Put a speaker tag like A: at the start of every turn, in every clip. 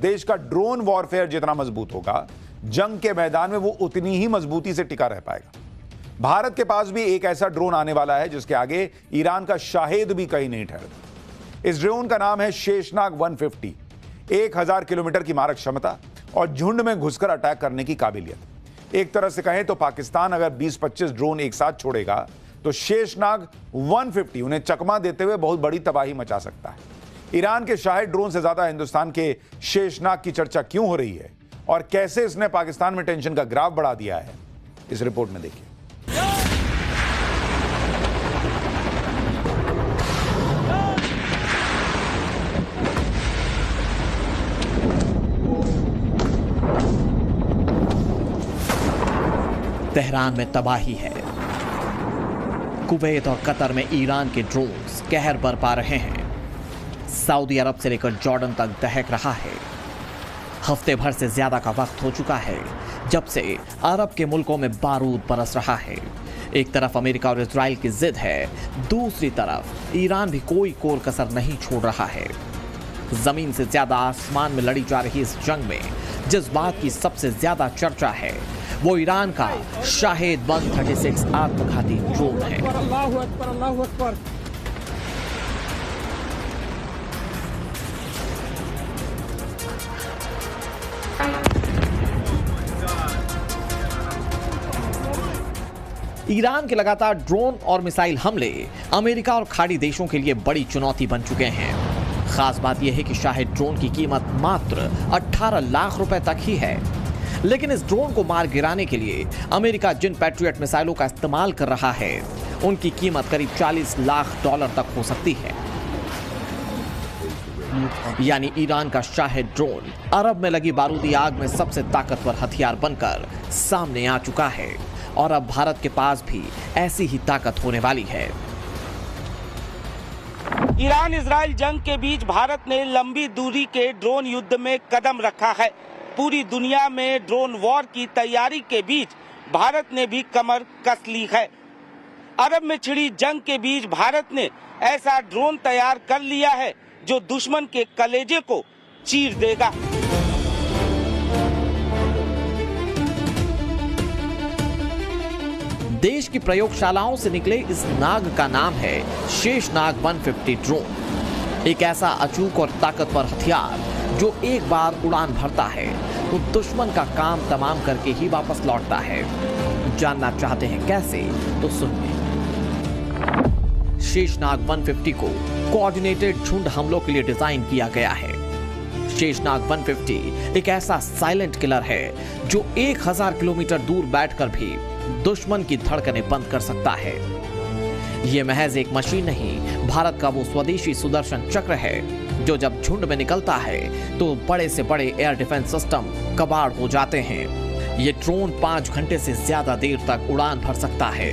A: देश का drone warfare जितना मजबूत होगा, जंग के मैदान में वो उतनी ही मजबूती से टिका रह पाएगा। भारत के पास भी एक ऐसा ड्रोन आने वाला है जिसके आगे ईरान का शाहेद भी कहीं नहीं ठहरता। इस ड्रोन का नाम है शेषनाग 150। 1000 किलोमीटर की मारक क्षमता और झुंड में घुसकर अटैक करने की काबिलियत। एक तरह से कहें तो पाकिस्तान अगर 20-25 ड्रोन एक साथ छोड़ेगा तो शेषनाग 150 उन्हें चकमा देते हुए बहुत बड़ी तबाही मचा सकता है। ईरान के शाहेद ड्रोन से ज्यादा हिंदुस्तान के शेषनाग की चर्चा क्यों हो रही है और कैसे इसने पाकिस्तान में टेंशन का ग्राफ बढ़ा दिया है, इस रिपोर्ट में देखिए।
B: तेहरान में तबाही है। कुवैत और कतर में ईरान के ड्रोन्स कहर बरपा रहे हैं। सऊदी अरब से लेकर जॉर्डन तक दहक रहा है। हफ्ते भर से ज्यादा का वक्त हो चुका है जब से अरब के मुल्कों में बारूद बरस रहा है। एक तरफ अमेरिका और इजराइल की जिद है, दूसरी तरफ ईरान भी कोई कोर कसर नहीं छोड़ रहा है। जमीन से ज्यादा आसमान में लड़ी जा रही इस जंग में जिस बात की सबसे ज्यादा चर्चा है वो ईरान का शाहेद 136 आत्मघाती ड्रोन है।
C: अल्लाहु अकबर, अल्लाहु अकबर।
B: ईरान के लगातार ड्रोन और मिसाइल हमले अमेरिका और खाड़ी देशों के लिए बड़ी चुनौती बन चुके हैं। खास बात यह है कि शाहेद ड्रोन की कीमत मात्र 18 लाख रुपए तक ही है। लेकिन इस ड्रोन को मार गिराने के लिए अमेरिका जिन पैट्रियट मिसाइलों का इस्तेमाल कर रहा है उनकी कीमत करीब $40 लाख तक हो सकती है। यानी ईरान का शाहेद ड्रोन अरब में लगी बारूदी आग में सबसे ताकतवर हथियार बनकर सामने आ चुका है और अब भारत के पास भी ऐसी ही ताकत होने वाली है।
D: ईरान इजराइल जंग के बीच भारत ने लंबी दूरी के ड्रोन युद्ध में कदम रखा है। पूरी दुनिया में ड्रोन वॉर की तैयारी के बीच भारत ने भी कमर कस ली है। अरब में छिड़ी जंग के बीच भारत ने ऐसा ड्रोन तैयार कर लिया है जो दुश्मन के कलेजे को चीर देगा।
B: देश की प्रयोगशालाओं से निकले इस नाग का नाम है शेषनाग 150 ड्रोन। एक ऐसा अचूक और ताकतवर हथियार जो एक बार उड़ान भरता है तो दुश्मन का काम तमाम करके ही वापस लौटता है। जानना चाहते हैं कैसे? तो सुनिए। शेषनाग 150 को कोऑर्डिनेटेड झुंड हमलों के लिए डिजाइन किया गया है। शेषनाग 150 एक ऐसा साइलेंट किलर है जो 1000 किलोमीटर दूर बैठकर भी दुश्मन की धड़कनें बंद कर सकता है। यह महज एक मशीन नहीं, भारत का वो स्वदेशी सुदर्शन चक्र है जो जब झुंड में निकलता है तो बड़े से बड़े एयर डिफेंस सिस्टम कबाड़ हो जाते हैं। ये ड्रोन 5 घंटे से ज्यादा देर तक उड़ान भर सकता है,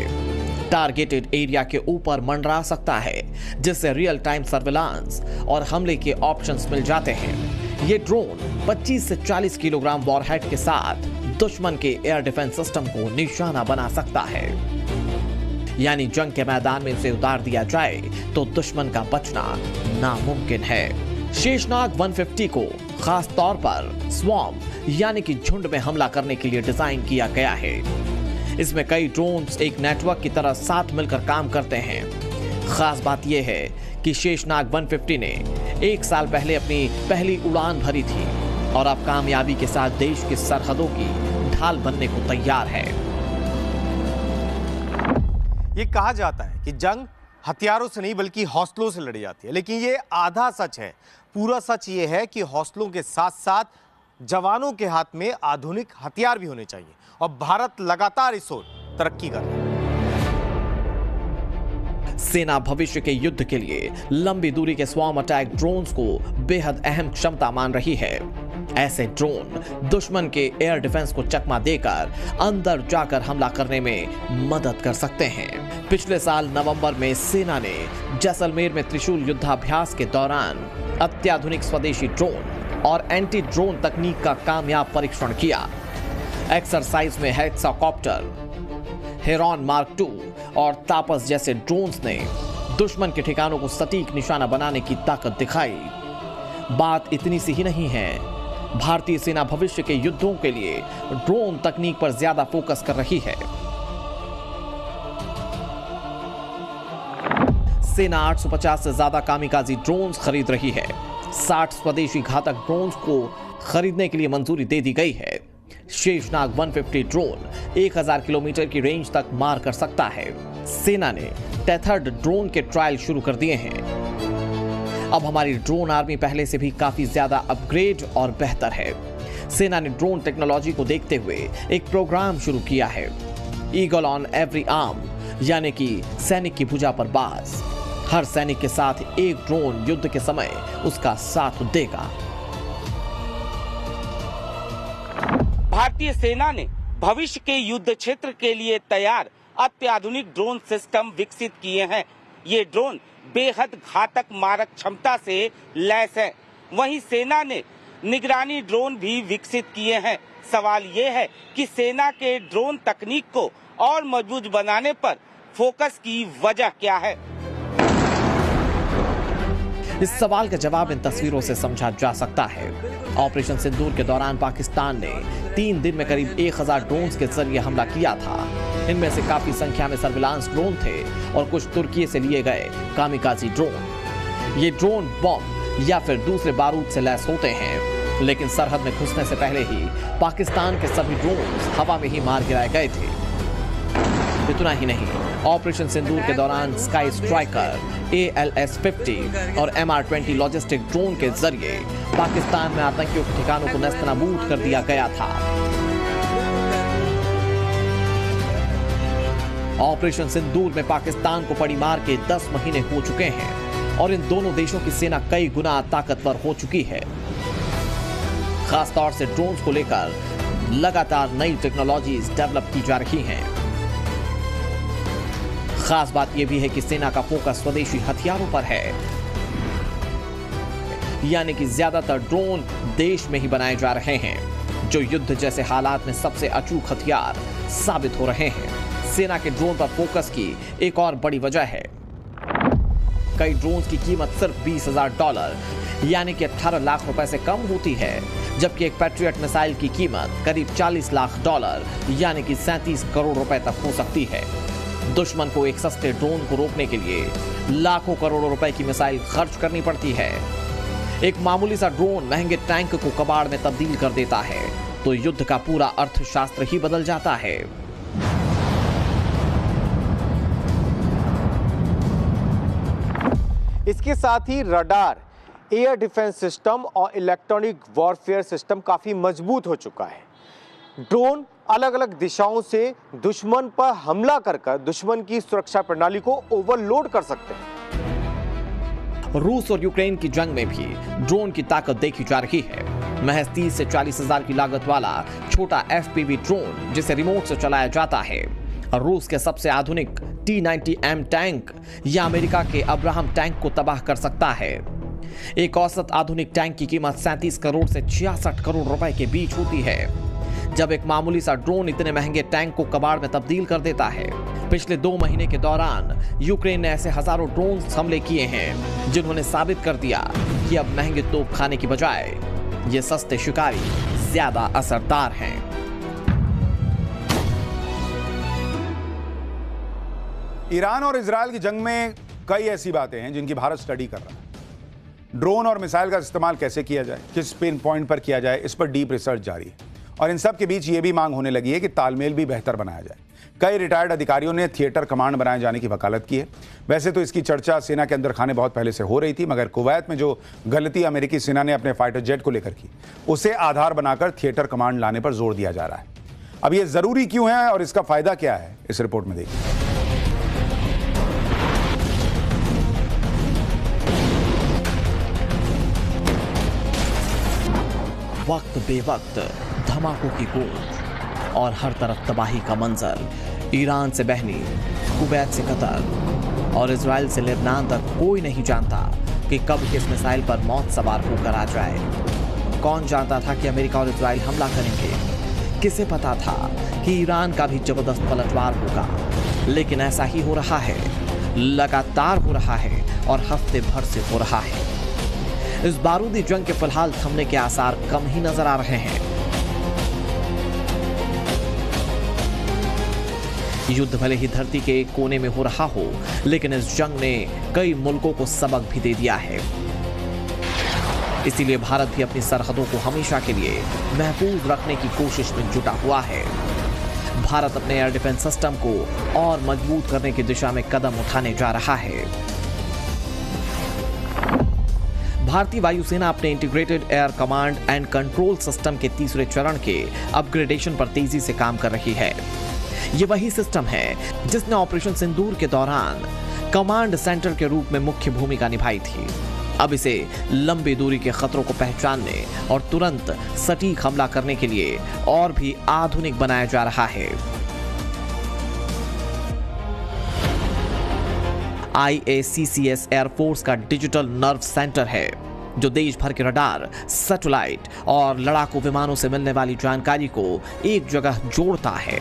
B: टारगेटेड एरिया के ऊपर मंडरा सकता है जिससे रियल टाइम सर्विलांस और हमले के ऑप्शंस मिल जाते हैं। ये ड्रोन 25 से 40 किलोग्राम वॉरहेड के साथ दुश्मन के एयर डिफेंस सिस्टम को निशाना बना सकता है। यानी जंग के मैदान में इसे उतार दिया जाए तो दुश्मन का बचना नामुमकिन है। शेषनाग 150 को खास तौर पर स्वॉर्म यानी कि झुंड में हमला करने के लिए डिजाइन किया गया है। इसमें कई ड्रोन्स एक नेटवर्क की तरह साथ मिलकर काम करते हैं। खास बात यह है कि शेषनाग 150 ने 1 साल पहले अपनी पहली उड़ान भरी थी और अब कामयाबी के साथ देश की सरहदों की ढाल बनने को तैयार है।
E: ये कहा जाता है कि जंग हथियारों से नहीं बल्कि हौसलों से लड़ी जाती है, लेकिन ये आधा सच है। पूरा सच ये है कि हौसलों के साथ साथ जवानों के हाथ में आधुनिक हथियार भी होने चाहिए और भारत लगातार इस ओर तरक्की कर रहा है।
B: सेना भविष्य के युद्ध के लिए लंबी दूरी के स्वॉर्म अटैक ड्रोन्स को बेहद अहम क्षमता मान रही है। ऐसे ड्रोन दुश्मन के एयर डिफेंस को चकमा देकर अंदर जाकर हमला करने में मदद कर सकते हैं। पिछले साल नवंबर में सेना ने जैसलमेर में त्रिशूल युद्धाभ्यास के दौरान अत्याधुनिक स्वदेशी ड्रोन और एंटी ड्रोन तकनीक का कामयाब परीक्षण किया। एक्सरसाइज में हेक्साकॉप्टर, हेरॉन मार्क II और तापस जैसे ड्रोन्स ने दुश्मन के ठिकानों को सटीक निशाना बनाने की ताकत दिखाई। बात इतनी सी ही नहीं है, भारतीय सेना भविष्य के युद्धों के लिए ड्रोन तकनीक पर ज्यादा फोकस कर रही है। सेना 850 से ज्यादा कामिकाजी ड्रोन्स खरीद रही है। 60 स्वदेशी घातक ड्रोन्स को खरीदने के लिए मंजूरी दे दी गई है। शेषनाग 150 ड्रोन 1000 किलोमीटर की रेंज तक मार कर सकता है। सेना ने टेथर्ड ड्रोन के ट्रायल शुरू कर दिए हैं। अब हमारी ड्रोन आर्मी पहले से भी काफी ज्यादा अपग्रेड और बेहतर है। सेना ने ड्रोन टेक्नोलॉजी को देखते हुए एक प्रोग्राम शुरू किया है, ईगल ऑन एवरी आर्म, यानी कि सैनिक की भुजा पर बाज। हर सैनिक के साथ एक ड्रोन युद्ध के समय उसका साथ देगा।
D: भारतीय सेना ने भविष्य के युद्ध क्षेत्र के लिए तैयार अत्याधुनिक ड्रोन सिस्टम विकसित किए हैं। ये ड्रोन बेहद घातक मारक क्षमता से लैस है। वहीं सेना ने निगरानी ड्रोन भी विकसित किए हैं। सवाल ये है कि सेना के ड्रोन तकनीक को और मजबूत बनाने पर फोकस की वजह क्या है?
B: इस सवाल का जवाब इन तस्वीरों से समझा जा सकता है। ऑपरेशन सिंदूर के दौरान पाकिस्तान ने 3 दिन में करीब 1000 ड्रोन्स के जरिए हमला किया था। इनमें से काफी संख्या में सर्विलांस ड्रोन थे और कुछ तुर्की से लिए गए कामिकाजी ड्रोन। ये ड्रोन बम या फिर दूसरे बारूद से लैस होते हैं, लेकिन सरहद में घुसने से पहले ही पाकिस्तान के सभी ड्रोन हवा में ही मार गिराए गए थे। इतना ही नहीं, ऑपरेशन सिंदूर के दौरान स्काई स्ट्राइकर, ALS-50 और MR-20 लॉजिस्टिक ड्रोन के जरिए पाकिस्तान में आतंकियों के ठिकानों को नेस्तनाबूद कर दिया गया था। ऑपरेशन सिंदूर में पाकिस्तान को पड़ी मार के 10 महीने हो चुके हैं और इन दोनों देशों की सेना कई गुना ताकतवर हो चुकी है। खासतौर से ड्रोन्स को लेकर लगातार नई टेक्नोलॉजीज डेवलप की जा रही हैं। खास बात यह भी है कि सेना का फोकस स्वदेशी हथियारों पर है, यानी कि ज्यादातर ड्रोन देश में ही बनाए जा रहे हैं, जो युद्ध जैसे हालात में सबसे अचूक हथियार साबित हो रहे हैं। सेना के ड्रोन पर फोकस की एक और बड़ी वजह है, कई ड्रोन्स की कीमत सिर्फ $20,000 यानी कि 18 लाख रुपए से कम होती है, जबकि एक पैट्रियट मिसाइल की कीमत करीब $40 लाख यानी कि 37 करोड़ रुपए तक हो सकती है। दुश्मन को एक सस्ते ड्रोन को रोकने के लिए लाखों करोड़ों रुपए की मिसाइल खर्च करनी पड़ती है। एक मामूली सा ड्रोन महंगे टैंक को कबाड़ में तब्दील कर देता है, तो युद्ध का पूरा अर्थशास्त्र ही बदल जाता है।
E: इसके साथ ही रडार, एयर डिफेंस सिस्टम और इलेक्ट्रॉनिक वॉरफेयर सिस्टम काफी मजबूत हो चुका है। ड्रोन अलग अलग दिशाओं से दुश्मन पर हमला कर दुश्मन की सुरक्षा प्रणाली को ओवरलोड कर सकते हैं।
B: रूस और यूक्रेन की जंग में भी ड्रोन की ताकत देखी जा रही है। महज 30 से 40 हजार की लागत वाला छोटा FPV ड्रोन, जिसे रिमोट से चलाया जाता है, रूस के सबसे आधुनिक T-90M टैंक या अमेरिका के अब्राहम टैंक को तबाह कर सकता है। एक औसत आधुनिक टैंक की कीमत 37 करोड़ से 66 करोड़ रुपए के बीच होती है। जब एक मामूली सा ड्रोन इतने महंगे टैंक को कबाड़ में तब्दील कर देता है। पिछले 2 महीने के दौरान यूक्रेन ने ऐसे हजारों ड्रोन हमले किए हैं, जिन्होंने साबित कर दिया कि अब महंगे तोप खाने की बजाय ये सस्ते शिकारी ज्यादा असरदार हैं।
A: ईरान और इजरायल की जंग में कई ऐसी बातें हैं जिनकी भारत स्टडी कर रहा है। ड्रोन और मिसाइल का इस्तेमाल कैसे किया जाए, किस पिन पॉइंट पर किया जाए, इस पर डीप रिसर्च जारी है। और इन सब के बीच ये भी मांग होने लगी है कि तालमेल भी बेहतर बनाया जाए। कई रिटायर्ड अधिकारियों ने थिएटर कमांड बनाए जाने की वकालत की है। वैसे तो इसकी चर्चा सेना के अंदर खाने बहुत पहले से हो रही थी, मगर कुवैत में जो गलती अमेरिकी सेना ने अपने फाइटर जेट को लेकर की, उसे आधार बनाकर थिएटर कमांड लाने पर जोर दिया जा रहा है। अब ये जरूरी क्यों है और इसका फायदा क्या है, इस रिपोर्ट में देखिए।
B: वक्त बेवक्त धमाकों की गूंज और हर तरफ तबाही का मंजर। ईरान से बहनी, कुवैत से कतर और इजराइल से लेबनान तक कोई नहीं जानता कि कब किस मिसाइल पर मौत सवार होकर आ जाए। कौन जानता था कि अमेरिका और इजराइल हमला करेंगे? किसे पता था कि ईरान का भी जबरदस्त पलटवार होगा? लेकिन ऐसा ही हो रहा है, लगातार हो रहा है और हफ्ते भर से हो रहा है। इस बारूदी जंग के फिलहाल थमने के आसार कम ही नजर आ रहे हैं। युद्ध भले ही धरती के एक कोने में हो रहा हो, लेकिन इस जंग ने कई मुल्कों को सबक भी दे दिया है। इसीलिए भारत भी अपनी सरहदों को हमेशा के लिए महफूज रखने की कोशिश में जुटा हुआ है। भारत अपने एयर डिफेंस सिस्टम को और मजबूत करने की दिशा में कदम उठाने जा रहा है। भारतीय वायुसेना अपने integrated air command and control system के तीसरे चरण के अपग्रेडेशन पर तेजी से काम कर रही है। ये वही सिस्टम है जिसने ऑपरेशन सिंदूर के दौरान कमांड सेंटर के रूप में मुख्य भूमिका निभाई थी। अब इसे लंबी दूरी के खतरों को पहचानने और तुरंत सटीक हमला करने के लिए और भी आधुनिक बनाया जा रहा है। IACCS एयरफोर्स का डिजिटल नर्व सेंटर है, जो देश भर के रडार, सैटेलाइट और लड़ाकू विमानों से मिलने वाली जानकारी को एक जगह जोड़ता है।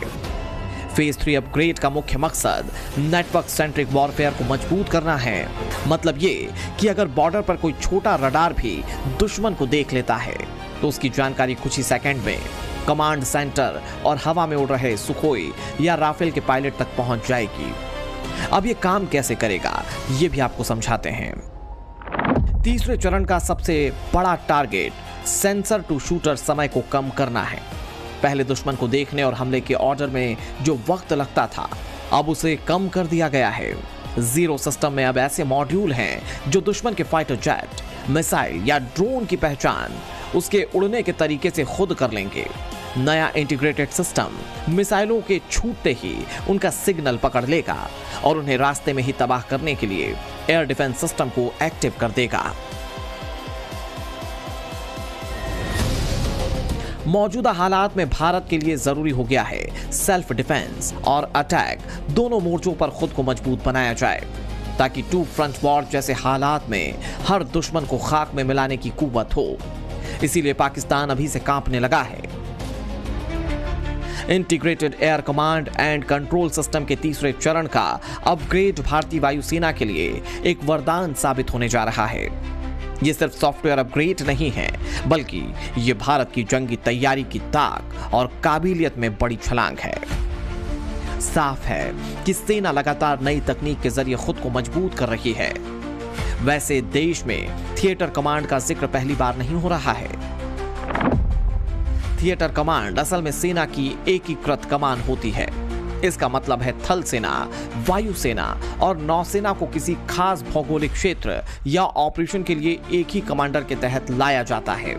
B: फेज 3 अपग्रेड का मुख्य मकसद नेटवर्क सेंट्रिक वॉरफेयर को मजबूत करना है। मतलब ये कि अगर बॉर्डर पर कोई छोटा रडार भी दुश्मन को देख लेता है तो उसकी जानकारी कुछ ही सेकंड में कमांड सेंटर और हवा में उड़ रहे सुखोई या राफेल के पायलट तक पहुंच जाएगी। अब ये काम कैसे करेगा, ये भी आपको समझाते हैं। तीसरे चरण का सबसे बड़ा टारगेट सेंसर टू शूटर समय को कम करना है। पहले दुश्मन को देखने और हमले के ऑर्डर में जो वक्त लगता था, अब उसे कम कर दिया गया है। जीरो सिस्टम में अब ऐसे मॉड्यूल हैं जो दुश्मन के फाइटर जेट, मिसाइल या ड्रोन की पहचान उसके उड़ने के तरीके से खुद कर लेंगे। नया इंटीग्रेटेड सिस्टम मिसाइलों के छूटते ही उनका सिग्नल पकड़ लेगा और उन्हें रास्ते में ही तबाह करने के लिए एयर डिफेंस सिस्टम को एक्टिव कर देगा। मौजूदा हालात में भारत के लिए जरूरी हो गया है सेल्फ डिफेंस और अटैक दोनों मोर्चों पर खुद को मजबूत बनाया जाए, ताकि टू फ्रंट वॉर जैसे हालात में हर दुश्मन को खाक में मिलाने की कुव्वत हो। इसीलिए पाकिस्तान अभी से कांपने लगा है। Integrated air command and control system के तीसरे चरण का अपग्रेड भारतीय वायुसेना के लिए एक वरदान साबित होने जा रहा है। ये सिर्फ सॉफ्टवेयर अपग्रेड नहीं है, बल्कि ये भारत की जंगी तैयारी की ताक और काबिलियत में बड़ी छलांग है। साफ है कि सेना लगातार नई तकनीक के जरिए खुद को मजबूत कर रही है। वैसे देश में थिएटर कमांड का जिक्र पहली बार नहीं हो रहा है। थिएटर कमांड असल में सेना की एकीकृत कमान होती है। इसका मतलब है थल सेना, वायुसेना और नौसेना को किसी खास भौगोलिक क्षेत्र या ऑपरेशन के लिए एक ही कमांडर के तहत लाया जाता है।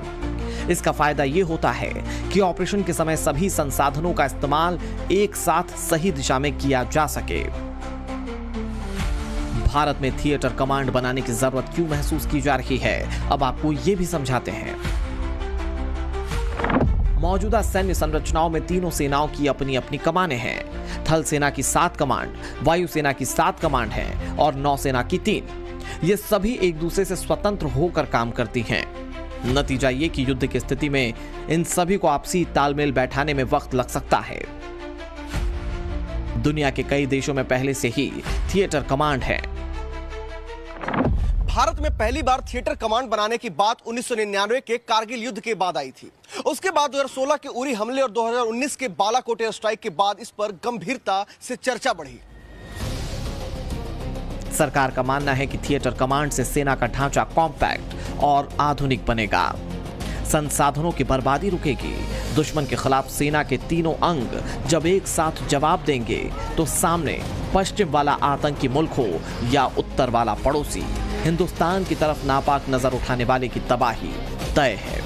B: इसका फायदा यह होता है कि ऑपरेशन के समय सभी संसाधनों का इस्तेमाल एक साथ सही दिशा में किया जा सके। भारत में थिएटर कमांड बनाने की जरूरत क्यों महसूस की जा रही है, अब आपको यह भी समझाते हैं। मौजूदा सैन्य संरचनाओं में तीनों सेनाओं की अपनी अपनी कमानें हैं। थल सेना की 7 कमांड, वायुसेना की 7 कमांड हैं और नौसेना की 3। ये सभी एक दूसरे से स्वतंत्र होकर काम करती हैं। नतीजा ये कि युद्ध की स्थिति में इन सभी को आपसी तालमेल बैठाने में वक्त लग सकता है। दुनिया के कई देशों में पहले से ही थिएटर कमांड है।
F: भारत में पहली बार थिएटर कमांड बनाने की बात 1999 के कारगिल युद्ध के बाद आई थी। उसके बाद 2016 के उरी हमले और 2019 के बालाकोट एयर स्ट्राइक के बाद इस पर गंभीरता से चर्चा बढ़ी।
B: सरकार का मानना है कि थिएटर कमांड से सेना का ढांचा कॉम्पैक्ट और आधुनिक बनेगा। संसाधनों की बर्बादी रुकेगी। दुश्मन के खिलाफ सेना के तीनों अंग जब एक साथ जवाब देंगे तो सामने पश्चिम वाला आतंकी मुल्क हो या उत्तर वाला पड़ोसी, हिंदुस्तान की तरफ नापाक नजर उठाने वाले की तबाही तय है।